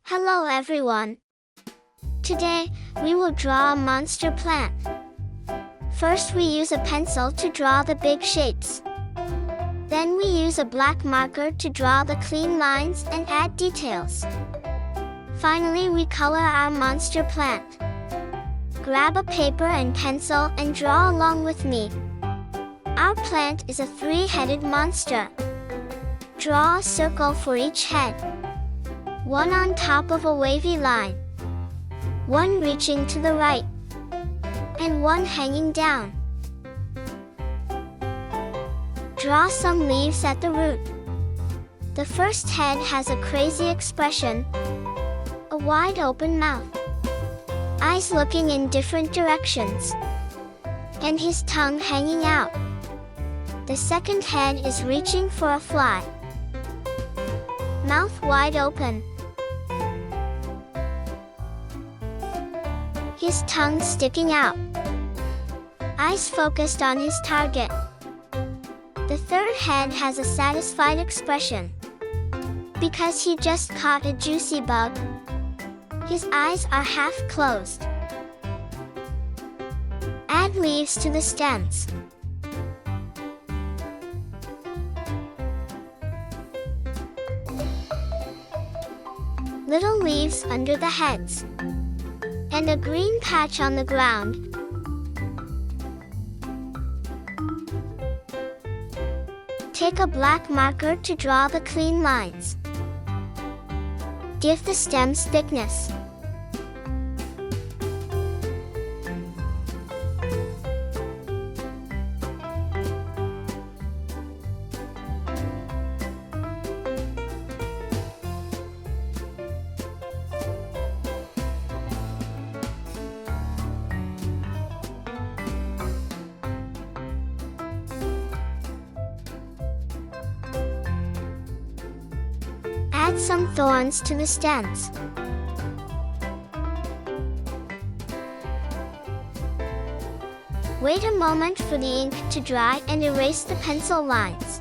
Hello everyone. Today, we will draw a monster plant. First we use a pencil to draw the big shapes. Then we use a black marker to draw the clean lines and add details. Finally we color our monster plant. Grab a paper and pencil and draw along with me. Our plant is a three-headed monster. Draw a circle for each head. One on top of a wavy line, one reaching to the right, and one hanging down. Draw some leaves at the root. The first head has a crazy expression, a wide open mouth, eyes looking in different directions, and his tongue hanging out. The second head is reaching for a fly, mouth wide open, his tongue sticking out, eyes focused on his target. The third head has a satisfied expression, because he just caught a juicy bug. His eyes are half closed. Add leaves to the stems. Little leaves under the heads, and a green patch on the ground. Take a black marker to draw the clean lines. Give the stems thickness. Add some thorns to the stems. Wait a moment for the ink to dry and erase the pencil lines.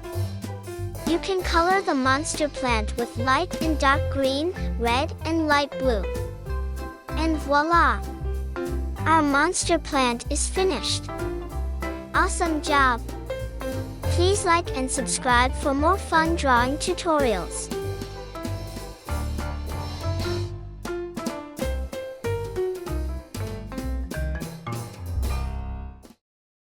You can color the monster plant with light and dark green, red and light blue. And voila! Our monster plant is finished. Awesome job! Please like and subscribe for more fun drawing tutorials.